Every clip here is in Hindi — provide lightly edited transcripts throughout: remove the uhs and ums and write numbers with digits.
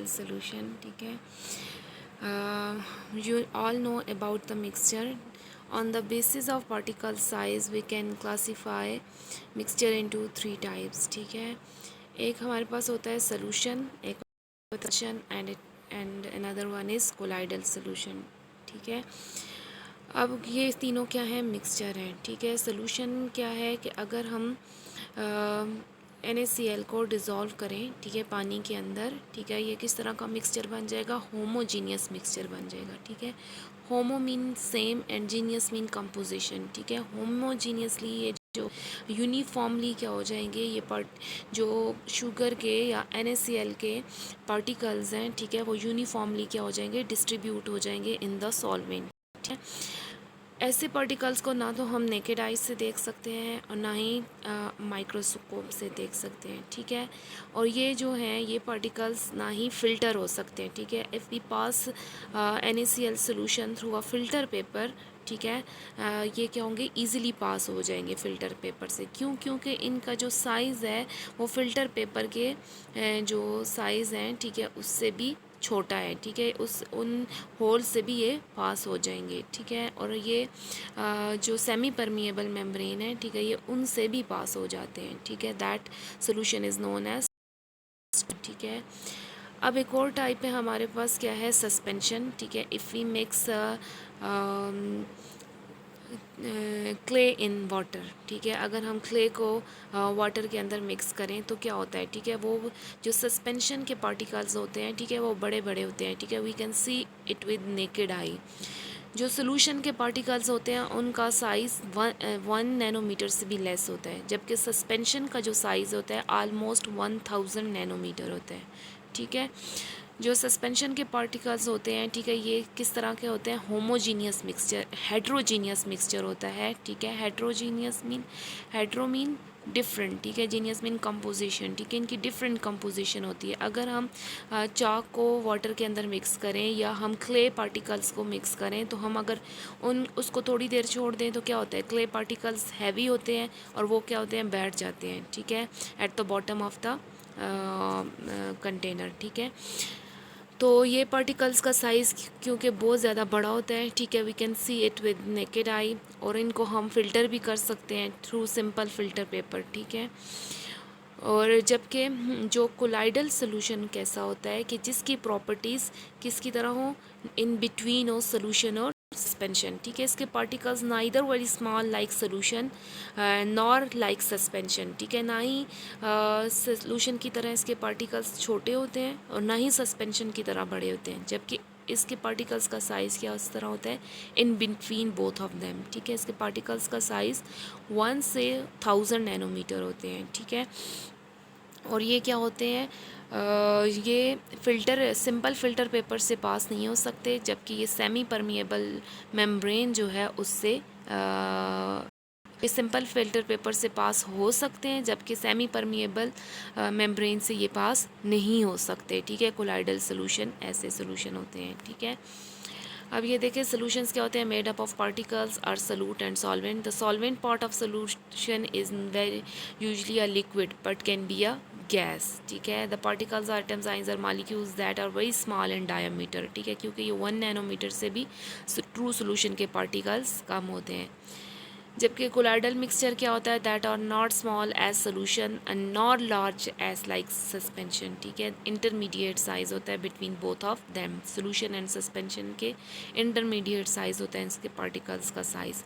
solution. ठीक है, you all know about the mixture. On the basis of particle size we can classify mixture into 3 types. ठीक है, एक हमारे पास होता है solution, एक solution and another one is colloidal solution. ठीक है, अब ये तीनों क्या है, मिक्सचर हैं. ठीक है, सोल्यूशन क्या है कि अगर हम NaCl को डिज़ोल्व करें, ठीक है, पानी के अंदर, ठीक है, ये किस तरह का मिक्सचर बन जाएगा, होमोजीनियस मिक्सचर बन जाएगा. ठीक है, homo mean same and genius mean composition. ठीक है, होमोजीनियसली ये जो यूनिफॉर्मली क्या हो जाएंगे, ये जो शुगर के या NaCl के पार्टिकल्स हैं, ठीक है, वो यूनिफॉर्मली क्या हो जाएंगे, डिस्ट्रीब्यूट हो जाएंगे इन द सॉल्वेंट. ठीक है, ऐसे पार्टिकल्स को ना तो हम नेकेड आइज से देख सकते हैं और ना ही माइक्रोस्कोप से देख सकते हैं. ठीक है, और ये जो हैं ये पार्टिकल्स ना ही फ़िल्टर हो सकते हैं. ठीक है, if we pass NaCl solution through a filter paper, ठीक है, ये क्या होंगे, ईज़िली पास हो जाएंगे फ़िल्टर पेपर से. क्यों? क्योंकि इनका जो साइज़ है वो फ़िल्टर पेपर के जो साइज़ हैं, ठीक है, उससे भी छोटा है. ठीक है, उन होल से भी ये पास हो जाएंगे. ठीक है, और ये जो सेमी परमिएबल मेम्ब्रेन है, ठीक है, ये उनसे भी पास हो जाते हैं. ठीक है, that solution is known as. ठीक है, अब एक और टाइप है हमारे पास, क्या है, सस्पेंशन. ठीक है, if we mix clay in water. ठीक है, अगर हम क्ले को वाटर के अंदर मिक्स करें तो क्या होता है, ठीक है, वो जो सस्पेंशन के पार्टिकल्स होते हैं, ठीक है, वो बड़े बड़े होते हैं. ठीक है, we can see it with naked eye. जो सोल्यूशन के पार्टिकल्स होते हैं उनका साइज़ 1 नैनोमीटर से भी लेस होता है, जबकि सस्पेंशन का जो साइज़ होता है ऑलमोस्ट 1000 नैनोमीटर होता है. ठीक है, जो सस्पेंशन के पार्टिकल्स होते हैं, ठीक है, ये किस तरह के होते हैं, होमोजीनियस मिक्सचर, हेट्रोजीनियस मिक्सचर होता है. ठीक है, heterogeneous mean, hetero mean different. ठीक है, जीनियस मीन कंपोजिशन. ठीक है, इनकी डिफरेंट कंपोजिशन होती है. अगर हम चाक को वाटर के अंदर मिक्स करें या हम क्ले पार्टिकल्स को मिक्स करें तो हम अगर उसको थोड़ी देर छोड़ दें तो क्या होता है, क्ले पार्टिकल्स हैवी होते हैं और वो क्या होते हैं, बैठ जाते हैं. ठीक है, at the bottom of the container. ठीक है, तो ये पार्टिकल्स का साइज़ क्योंकि बहुत ज़्यादा बड़ा होता है, ठीक है, we can see it with naked eye, और इनको हम फ़िल्टर भी कर सकते हैं थ्रू सिंपल फ़िल्टर पेपर. ठीक है, और जबकि जो कोलाइडल सोल्यूशन कैसा होता है कि जिसकी प्रॉपर्टीज़ किसकी तरह हो, इन बिटवीन हो सोल्यूशन और सस्पेंशन. ठीक है, इसके particles neither very small like solution nor like suspension. ठीक है, ना ही सोल्यूशन की तरह इसके पार्टिकल्स छोटे होते हैं और ना ही सस्पेंशन की तरह बड़े होते हैं, जबकि इसके पार्टिकल्स का साइज़ क्या उस तरह होता है, in between both of them. ठीक है, इसके पार्टिकल्स का साइज़ 1 से 1000 नैनोमीटर होते हैं. ठीक है, और ये क्या होते हैं, ये फ़िल्टर, सिंपल फ़िल्टर पेपर से पास नहीं हो सकते, जबकि ये सेमी परमिएबल मेम्ब्रेन जो है उससे ये सिंपल फ़िल्टर पेपर से पास हो सकते हैं, जबकि सेमी परमिएबल मेम्ब्रेन से ये पास नहीं हो सकते. ठीक है, कोलाइडल सोल्यूशन ऐसे सोल्यूशन होते हैं. ठीक है, अब ये देखें सोल्यूशंस क्या होते हैं, made up of particles are solute and solvent. The solvent part of solution is very usually a liquid but can be a gas. ठीक है, the particles are atoms ions are molecules that are very small in diameter. ठीक है, क्योंकि ये 1 नैनोमीटर से भी ट्रू सोल्यूशन के पार्टिकल्स कम होते हैं. जबकि कोलाइडल मिक्सचर क्या होता है, that are not small as solution and not large as like suspension. ठीक है, इंटरमीडिएट साइज़ होता है between both of them. Solution and suspension के इंटरमीडिएट साइज़ होता है इसके पार्टिकल्स का साइज़.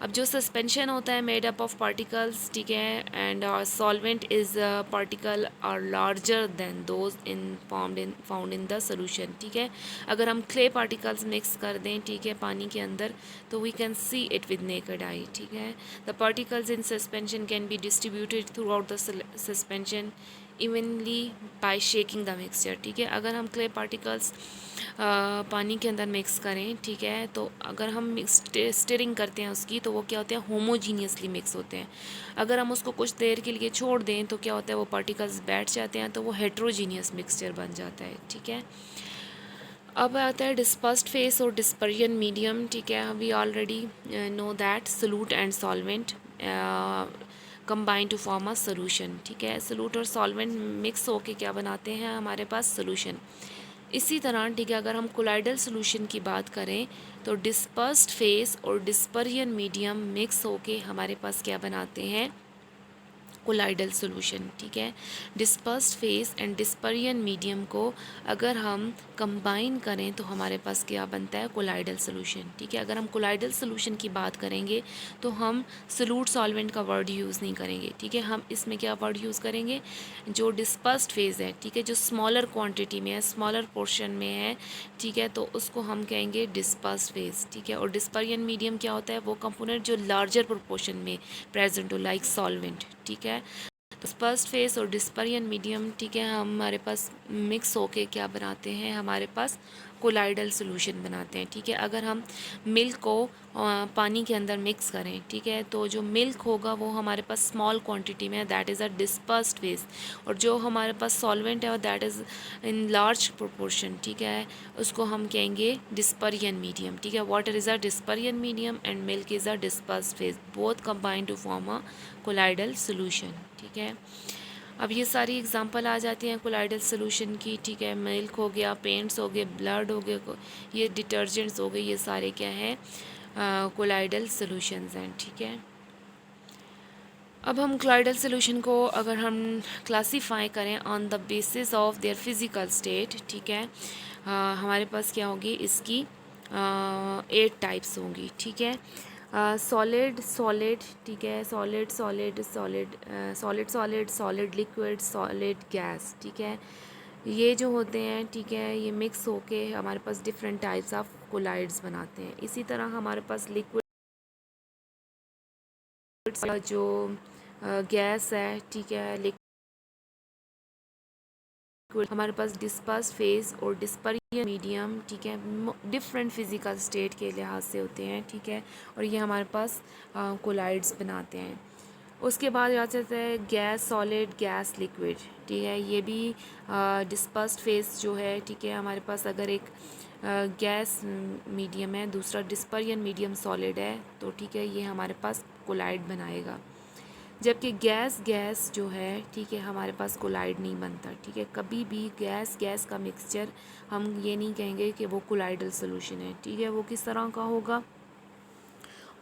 अब जो सस्पेंशन होता है मेड अप ऑफ पार्टिकल्स, ठीक है, and solvent is particle are larger than those in found in the solution. ठीक है, अगर हम क्ले पार्टिकल्स मिक्स कर दें, ठीक है, पानी के अंदर, तो we can see it with naked eye. ठीक है, the particles in suspension can be distributed throughout the suspension evenly by shaking the mixture. ठीक है, अगर हम क्ले पार्टिकल्स पानी के अंदर मिक्स करें, ठीक है, तो अगर हम स्टिरिंग करते हैं उसकी, तो वो क्या होते हैं, होमोजीनियसली मिक्स होते हैं. अगर हम उसको कुछ देर के लिए छोड़ दें तो क्या होता है, वो पार्टिकल्स बैठ जाते हैं, तो वो हेट्रोजीनियस मिक्सचर बन जाता है. ठीक है, अब आता है डिस्पर्स्ड फेस और डिस्पर्जन मीडियम. ठीक है, we already know that solute and solvent. Combine to form a solution, ठीक है। सोल्यूट और सॉल्वेंट मिक्स होके क्या बनाते हैं हमारे पास सोल्यूशन। इसी तरह ठीक है, अगर हम कोलाइडल सोल्यूशन की बात करें तो डिस्पर्स्ड फेस और डिस्पर्जन मीडियम मिक्स होके हमारे पास क्या बनाते हैं कोलाइडल सोल्यूशन, ठीक है। Dispersed face and dispersion medium को अगर हम कंबाइन करें तो हमारे पास क्या बनता है कोलाइडल सोल्यूशन, ठीक है। अगर हम कोलाइडल सोल्यूशन की बात करेंगे तो हम सोल्यूट सॉल्वेंट का वर्ड यूज़ नहीं करेंगे, ठीक है। हम इसमें क्या वर्ड यूज़ करेंगे, जो डिस्पर्स्ड फेज है, ठीक है, जो स्मॉलर क्वांटिटी में है, स्मॉलर पोर्शन में है, ठीक है, तो उसको हम कहेंगे डिस्पर्स्ड फेज, ठीक है। और डिस्पर्जन मीडियम क्या होता है, वो कंपोनेंट जो लार्जर प्रोपोर्शन में प्रेजेंट हो लाइक सॉल्वेंट, ठीक है। डिस्पर्स्ड फेस और डिस्पर्जन मीडियम, ठीक है, हमारे पास मिक्स होके क्या बनाते हैं हमारे पास कोलाइडल सोल्यूशन बनाते हैं, ठीक है। अगर हम मिल्क को पानी के अंदर मिक्स करें, ठीक है, तो जो मिल्क होगा वो हमारे पास स्मॉल क्वांटिटी में है, that is a dispersed phase. और जो हमारे पास सॉल्वेंट है और that is in large proportion, ठीक है, उसको हम कहेंगे डिस्पर्जन मीडियम, ठीक है। Water is a dispersion medium and milk is a dispersed phase, both combine to form a colloidal solution, ठीक है। अब ये सारी एग्जांपल आ जाती हैं कोलाइडल सोल्यूशन की, ठीक है। मिल्क हो गया, पेंट्स हो गए, ब्लड हो गए, ये डिटर्जेंट्स हो गए, ये सारे क्या हैं कोलाइडल सोल्यूशंस हैं, ठीक है। अब हम कोलाइडल सोल्यूशन को अगर हम क्लासीफाई करें on the basis of their physical state, ठीक है, हमारे पास क्या होगी इसकी 8 टाइप्स होंगी, ठीक है। सॉलिड सॉलिड, ठीक है, solid solid solid solid solid solid liquid solid gas, ठीक है। ये जो होते हैं, ठीक है, ये मिक्स होके हमारे पास डिफरेंट टाइप्स ऑफ कोलाइड्स बनाते हैं। इसी तरह हमारे पास लिक्विड जो गैस है, ठीक है, लिक्विड हमारे पास डिस्पर्स फेस और डिस्पर्जन मीडियम, ठीक है, डिफरेंट फिजिकल स्टेट के लिहाज से होते हैं, ठीक है। और ये हमारे पास कोलाइड्स बनाते हैं। उसके बाद आ जाता है गैस सॉलिड गैस लिक्विड, ठीक है, ये भी डिस्पर्स्ड फेस जो है, ठीक है, हमारे पास अगर एक गैस मीडियम है, दूसरा डिस्पर्जन मीडियम सॉलिड है, तो ठीक है, ये हमारे पास कोलाइड बनाएगा। जबकि गैस गैस जो है, ठीक है, हमारे पास कोलाइड नहीं बनता, ठीक है। कभी भी गैस गैस का मिक्सचर हम ये नहीं कहेंगे कि वो कोलाइडल सोल्यूशन है, ठीक है। वो किस तरह का होगा,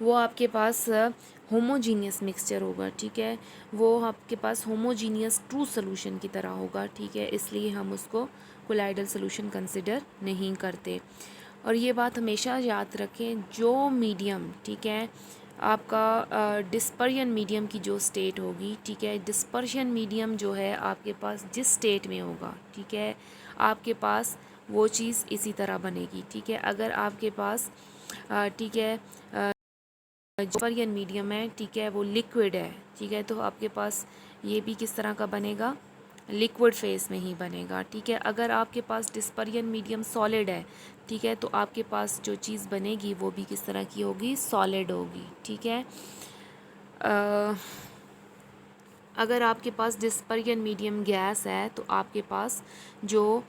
वो आपके पास होमोजीनियस मिक्सचर होगा, ठीक है, वो आपके पास होमोजीनियस ट्रू सोल्यूशन की तरह होगा, ठीक है। इसलिए हम उसको कोलाइडल सोल्यूशन कंसिडर नहीं करते। और ये बात हमेशा याद रखें, जो मीडियम, ठीक है, आपका डिस्पर्जन मीडियम की जो स्टेट होगी, ठीक है, डिस्पर्जन मीडियम जो है आपके पास जिस स्टेट में होगा, ठीक है, आपके पास वो चीज़ इसी तरह बनेगी, ठीक है। अगर आपके पास ठीक है डिस्पर्जन मीडियम है, ठीक है, वो लिक्विड है, ठीक है, तो आपके पास ये भी किस तरह का बनेगा, लिक्विड फेस में ही बनेगा, ठीक है। अगर आपके पास डिस्पर्जन मीडियम सॉलिड है, ठीक है, तो आपके पास जो चीज़ बनेगी वो भी किस तरह की होगी, सॉलिड होगी, ठीक है। अगर आपके पास डिस्पर्जन मीडियम गैस है तो आपके पास जो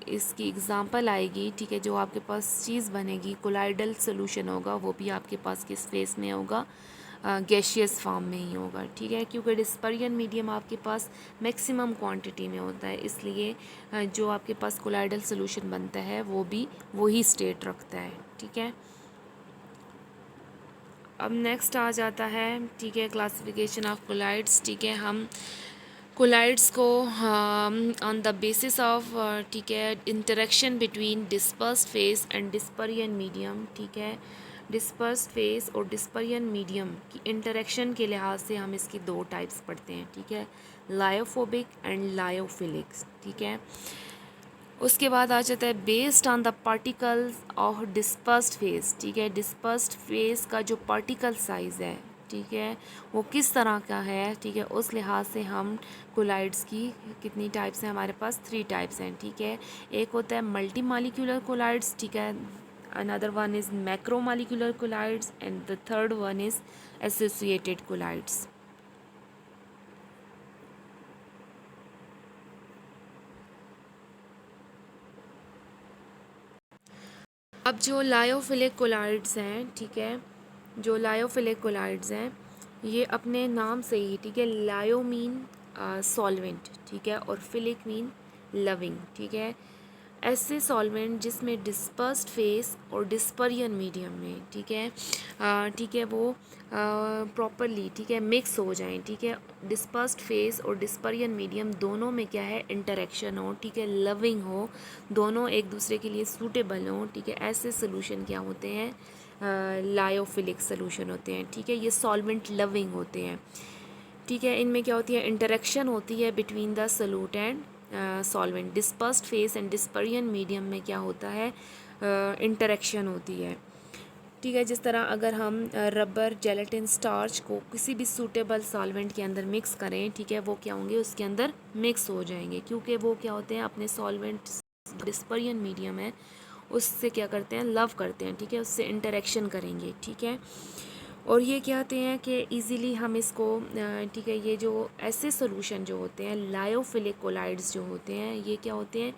इसकी एग्ज़ाम्पल आएगी, ठीक है, जो आपके पास चीज़ बनेगी कोलाइडल सोल्यूशन होगा, वो भी आपके पास किस फेस में होगा, गैशियस फॉर्म में ही होगा, ठीक है। क्योंकि डिस्पर्जन मीडियम आपके पास मैक्सिमम क्वांटिटी में होता है, इसलिए जो आपके पास कोलाइडल सोल्यूशन बनता है वो भी वही स्टेट रखता है, ठीक है। अब नेक्स्ट आ जाता है, ठीक है, क्लासिफिकेशन ऑफ कोलाइड्स, ठीक है। हम कोलाइड्स को ऑन द बेसिस ऑफ, ठीक है, interaction between dispersed phase and dispersion medium, ठीक है, डिस्पर्स्ड फेस और डिस्पर्जन मीडियम की इंटरेक्शन के लिहाज से हम इसकी 2 टाइप्स पढ़ते हैं, ठीक है, लायोफोबिक एंड लायोफिलिक्स, ठीक है। उसके बाद आ जाता है based on the particles of dispersed phase, ठीक है, डिस्पर्स्ड फेस का जो पार्टिकल साइज़ है, ठीक है, वो किस तरह का है, ठीक है, उस लिहाज से हम कोलाइड्स की कितनी टाइप्स हैं, हमारे पास 3 टाइप्स हैं, ठीक है। एक होता है मल्टी मालिक्यूलर कोलाइड्स, ठीक है, another one is macro molecular colloids and the third one is associated colloids. अब जो लायोफिलिक कोलाइड्स हैं, ठीक है, जो लायोफिलिक कोलाइड्स हैं ये अपने नाम से ही, ठीक है, लायो मीन सॉल्वेंट, ठीक है, और फिलिक मीन लविंग, ठीक है। ऐसे सॉल्वेंट जिसमें डिस्पर्स्ड फेस और डिस्पर्जन मीडियम में, ठीक है, ठीक है, वो प्रॉपरली, ठीक है, मिक्स हो जाएं, ठीक है, डिस्पर्स्ड फेस और डिस्पर्जन मीडियम दोनों में क्या है, इंटरेक्शन हो, ठीक है, लविंग हो, दोनों एक दूसरे के लिए सूटेबल हो, ठीक है, ऐसे सोल्यूशन क्या होते हैं, लायोफिलिक सोल्यूशन होते हैं, ठीक है। ये सॉल्वेंट लविंग होते हैं, ठीक है। इनमें क्या होती है, इंटरेक्शन होती है between the solute and solvent. Dispersed phase and dispersion medium में क्या होता है, इंटरेक्शन होती है, ठीक है। जिस तरह अगर हम रबर, जेलेटिन, स्टार्च को किसी भी सूटेबल सॉल्वेंट के अंदर मिक्स करें, ठीक है, वो क्या होंगे, उसके अंदर मिक्स हो जाएंगे, क्योंकि वो क्या होते हैं, अपने सॉल्वेंट डिस्पर्जन मीडियम है उससे क्या करते हैं, लव करते हैं, ठीक है, उससे इंटरेक्शन करेंगे, ठीक है। और ये क्या होते हैं कि इजीली हम इसको, ठीक है, ये जो ऐसे सोल्यूशन जो होते हैं, लायोफिलिक कोलाइड्स जो होते हैं, ये क्या होते हैं,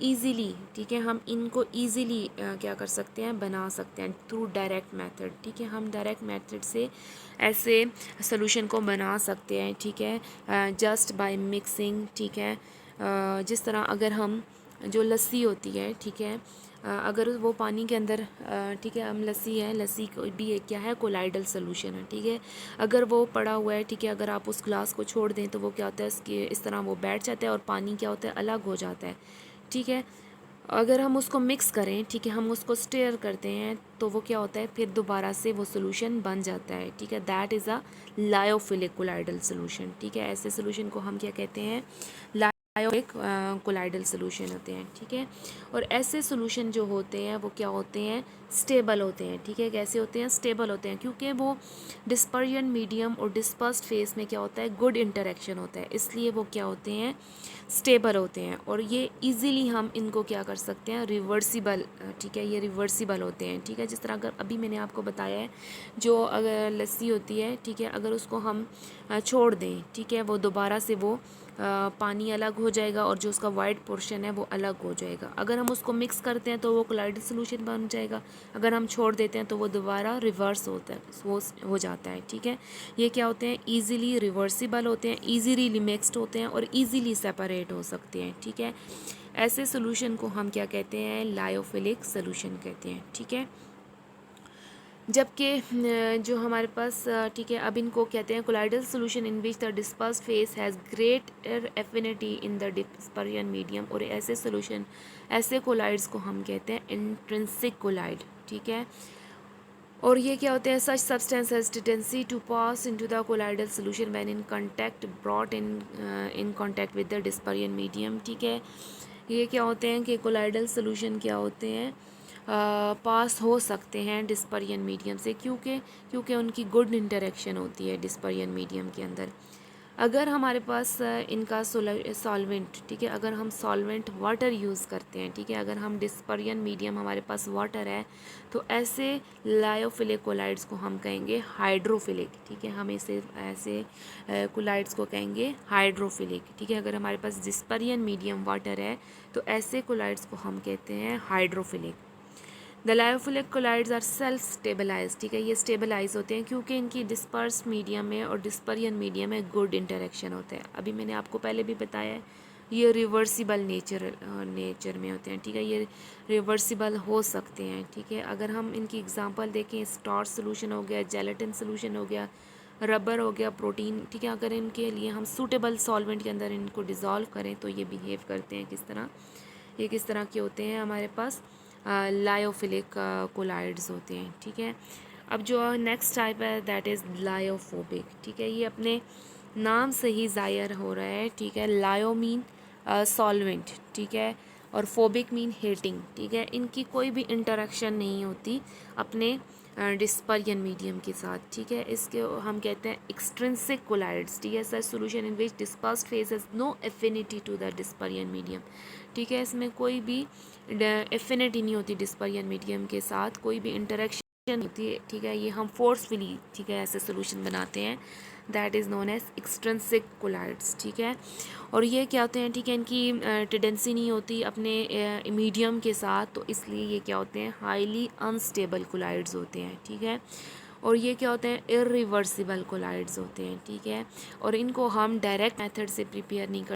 इजीली, ठीक है, हम इनको इजीली क्या कर सकते हैं, बना सकते हैं थ्रू डायरेक्ट मेथड, ठीक है। हम डायरेक्ट मेथड से ऐसे सोल्यूशन को बना सकते हैं, ठीक है, जस्ट बाय मिक्सिंग, ठीक है। जिस तरह अगर हम जो लस्सी होती है, ठीक है, अगर वो पानी के अंदर, ठीक है, हम लस्सी है, लस्सी को भी एक क्या है, कोलाइडल सोल्यूशन है, ठीक है। अगर वो पड़ा हुआ है, ठीक है, अगर आप उस ग्लास को छोड़ दें तो वो क्या होता है, इसके इस तरह वो बैठ जाता है और पानी क्या होता है, अलग हो जाता है, ठीक है। अगर हम उसको मिक्स करें, ठीक है, हम उसको स्टेयर करते हैं तो वो क्या होता है, फिर दोबारा से वो सोल्यूशन बन जाता है, ठीक है। That is a lyophilic colloidal solution, ठीक है। ऐसे सोल्यूशन को हम क्या कहते हैं, लायोफिलिक कोलाइडल सोल्यूशन होते हैं, ठीक है। और ऐसे सोल्यूशन जो होते हैं वो क्या होते हैं, स्टेबल होते हैं, ठीक है। कैसे होते हैं, स्टेबल होते हैं, क्योंकि वो डिस्पर्जन मीडियम और डिस्पर्स्ड फेस में क्या होता है, गुड इंटरेक्शन होता है, इसलिए वो क्या होते हैं, स्टेबल होते हैं। और ये इजीली हम इनको क्या कर सकते हैं, रिवर्सिबल, ठीक है, ये रिवर्सिबल होते हैं, ठीक है। जिस तरह अगर अभी मैंने आपको बताया है, जो अगर लस्सी होती है, ठीक है, अगर उसको हम छोड़ दें, ठीक है, वो दोबारा से वो पानी अलग हो जाएगा और जो उसका वाइट पोर्शन है वो अलग हो जाएगा। अगर हम उसको मिक्स करते हैं तो वो कोलाइडल सोल्यूशन बन जाएगा, अगर हम छोड़ देते हैं तो वो दोबारा रिवर्स होता है, वो हो जाता है, ठीक है। ये क्या होते हैं, इजीली रिवर्सिबल होते हैं, इजीली मिक्स्ड होते हैं और इजीली सेपरेट हो सकते हैं, ठीक है। ऐसे सोल्यूशन को हम क्या कहते हैं, लायोफिलिक सोल्यूशन कहते हैं, ठीक है। जबकि जो हमारे पास, ठीक है, अब इनको कहते हैं colloidal solution in which the dispersed phase has greater affinity in the dispersion medium. और ऐसे सोल्यूशन, ऐसे कोलाइड्स को हम कहते हैं इंट्रिंसिक कोलाइड, ठीक है। और ये क्या होते हैं, such substance has tendency to pass into the colloidal solution when in contact brought in contact with the dispersion medium, ठीक है। ये क्या होते हैं कि कोलाइडल सोल्यूशन क्या होते हैं, पास हो सकते हैं डिस्पर्जन मीडियम से, क्योंकि क्योंकि उनकी गुड इंटरेक्शन होती है डिस्पर्जन मीडियम के अंदर। अगर हमारे पास इनका सॉल्वेंट, ठीक है, अगर हम सॉल्वेंट वाटर यूज़ करते हैं, ठीक है, अगर हम डिस्पर्जन मीडियम हमारे पास वाटर है, तो ऐसे लायोफिलिक कोलाइड्स को हम कहेंगे हाइड्रोफिलिक, ठीक है। हम इसे ऐसे कोलाइड्स को कहेंगे हाइड्रोफिलिक, ठीक है। अगर हमारे पास डिस्पर्जन मीडियम वाटर है तो ऐसे कोलाइड्स को हम कहते हैं hydrophilic. The lyophilic colloids are self stabilize, ठीक है, ये स्टेबलाइज होते हैं क्योंकि इनकी डिस्पर्स मीडियम में और डिस्पर्जन मीडियम में गुड इंटरेक्शन होता है। अभी मैंने आपको पहले भी बताया है, ये रिवर्सिबल नेचर में होते हैं, ठीक है, ये रिवर्सिबल हो सकते हैं, ठीक है। अगर हम इनकी एग्जांपल देखें, स्टार्च सोल्यूशन हो गया, जेलेटिन सोल्यूशन हो गया, रबर हो गया, प्रोटीन, ठीक है, अगर इनके लिए हम सूटेबल सॉल्वेंट के अंदर इनको डिज़ोल्व करें तो ये बिहेव करते हैं किस तरह, ये किस तरह के होते हैं, हमारे पास लायोफिलिक कोलाइड्स होते हैं, ठीक है। अब जो नेक्स्ट टाइप है दैट इज़ लायोफोबिक, ठीक है, ये अपने नाम से ही ज़ाहिर हो रहा है, ठीक है। लायो मीन सॉल्वेंट, ठीक है, और फोबिक मीन हेटिंग, ठीक है। इनकी कोई भी इंटरेक्शन नहीं होती अपने डिस्पर्जन मीडियम के साथ, ठीक है। इसके हम कहते हैं एक्सट्रिंसिक कोलाइड्स, ठीक है, such solution in which dispersed phase has no affinity to the dispersion medium, ठीक है। इसमें कोई भी एफिनिटी नहीं होती डिस्पर्जन मीडियम के साथ, कोई भी इंटरेक्शन होती है, ठीक है। ये हम फोर्सफुली, ठीक है, ऐसे सोल्यूशन बनाते हैं, that is known as extrinsic colloids, ठीक है। और ये क्या होते हैं, ठीक है, इनकी टेंडेंसी नहीं होती अपने मीडियम के साथ, तो इसलिए ये क्या होते हैं, हाईली अनस्टेबल कोलाइड्स होते हैं, ठीक है। और ये क्या होते हैं, इरिवर्सिबल कोलाइड्स होते हैं, ठीक है। और इनको हम डायरेक्ट मेथड से प्रिपेयर नहीं कर